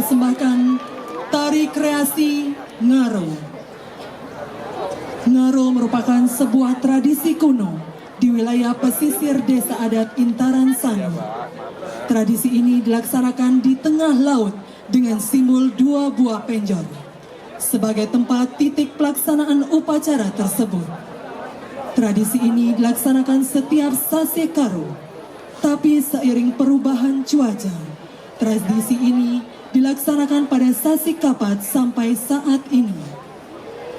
mempersembahkan tari kreasi Ngaro. Ngaro merupakan sebuah tradisi kuno di wilayah pesisir desa adat Intaran Sanu. Tradisi ini dilaksanakan di tengah laut dengan simbol dua buah penjor sebagai tempat titik pelaksanaan upacara tersebut. Tradisi ini dilaksanakan setiap Sase Karo, tapi seiring perubahan cuaca, tradisi ini dilaksanakan pada Sasi Kapat sampai saat ini.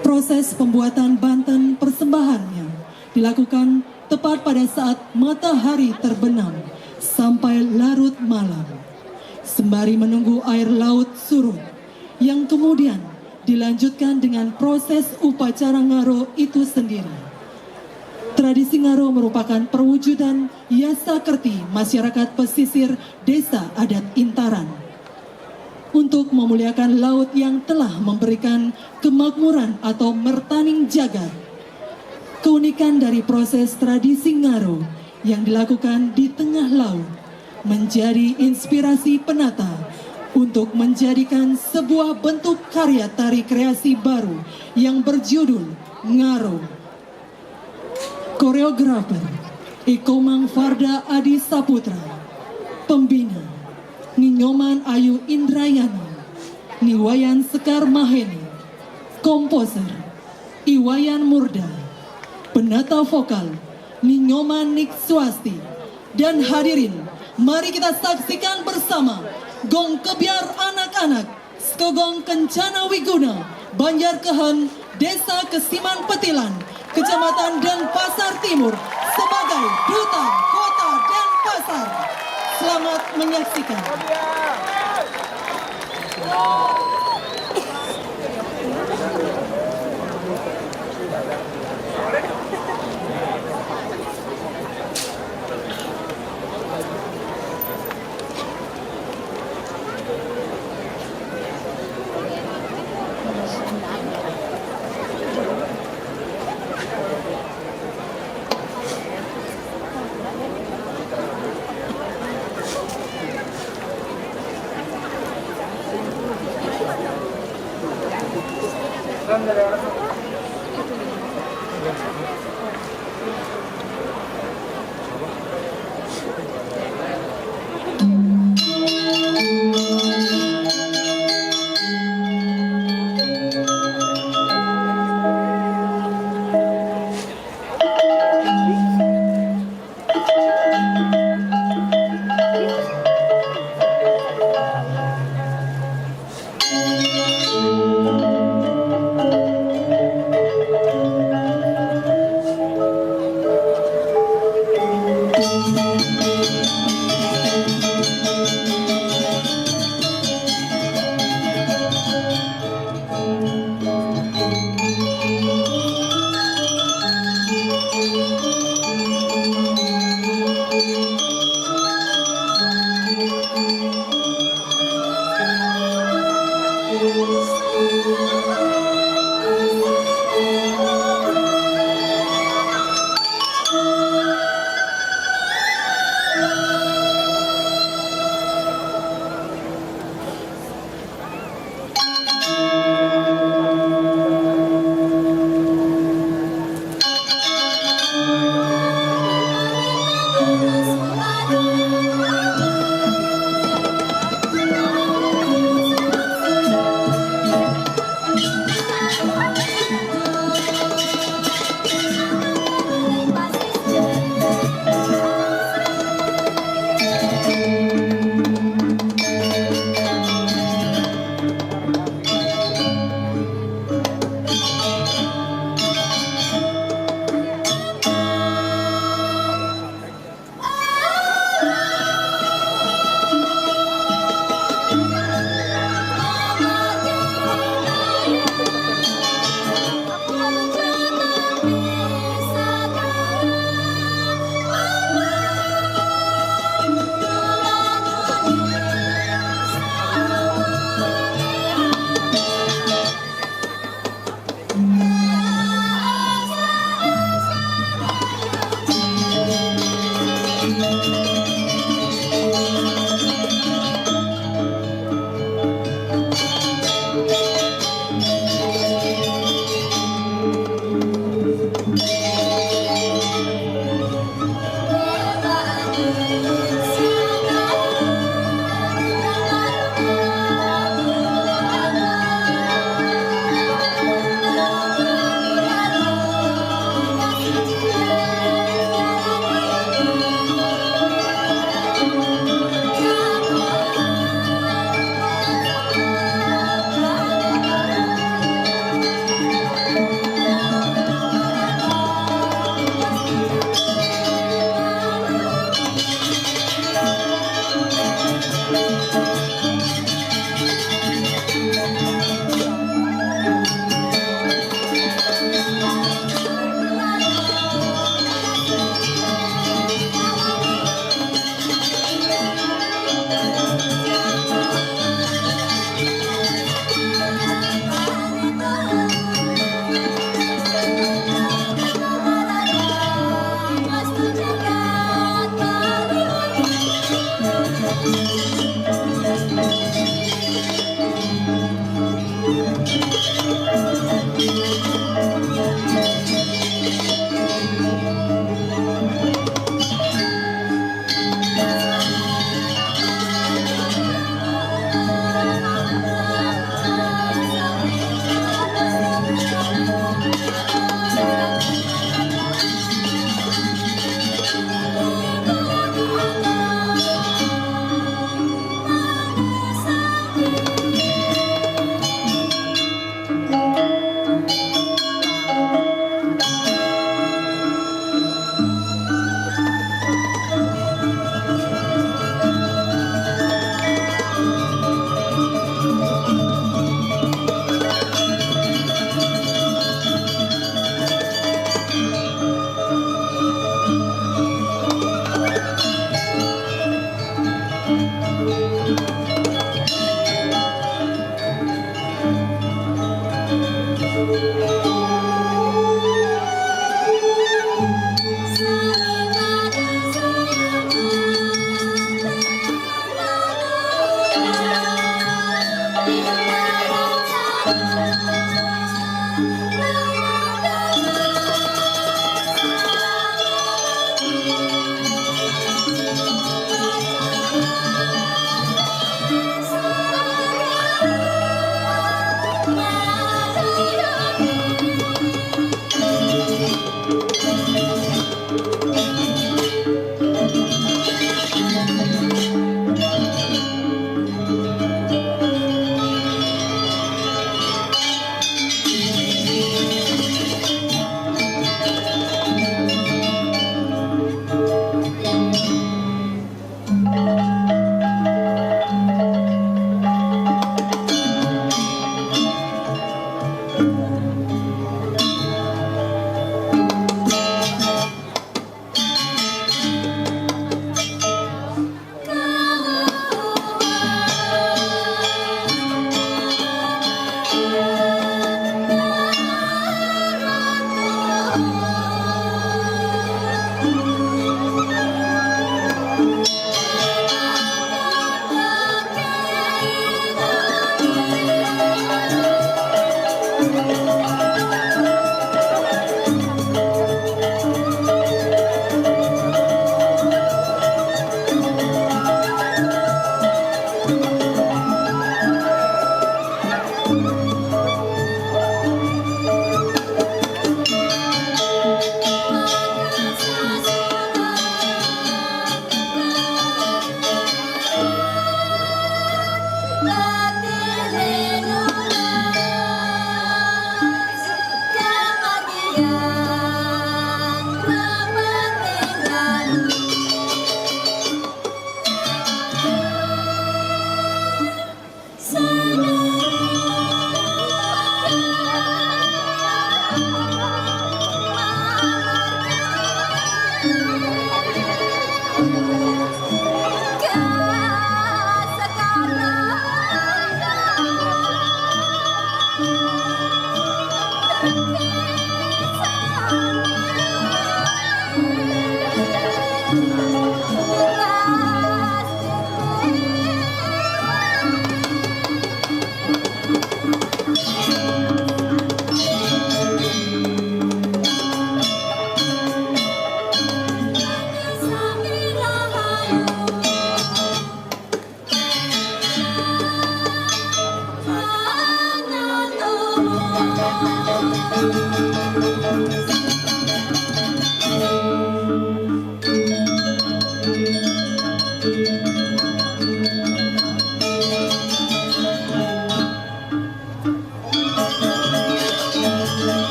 Proses pembuatan banten persembahannya dilakukan tepat pada saat matahari terbenam sampai larut malam, sembari menunggu air laut surut, yang kemudian dilanjutkan dengan proses upacara Ngaro itu sendiri. Tradisi Ngaro merupakan perwujudan yasa kerti masyarakat pesisir desa adat Intaran untuk memuliakan laut yang telah memberikan kemakmuran atau mertaning jagat. Keunikan dari proses tradisi Ngaro yang dilakukan di tengah laut menjadi inspirasi penata untuk menjadikan sebuah bentuk karya tari kreasi baru yang berjudul Ngaro. Koreografer Ikomang Farda Adi Saputra, pembina Ninyoman Ayu Indrayani, Niwayan Sekar Maheni, komposer Iwayan Murda, penata vokal Ninyoman Nik Swasti, dan hadirin, mari kita saksikan bersama Gong Kebiar Anak-anak Skogong Kencana Wiguna, Banjar Kehen, Desa Kesiman Petilan, Kecamatan Denpasar Timur sebagai Duta Kota Denpasar. Selamat menyaksikan.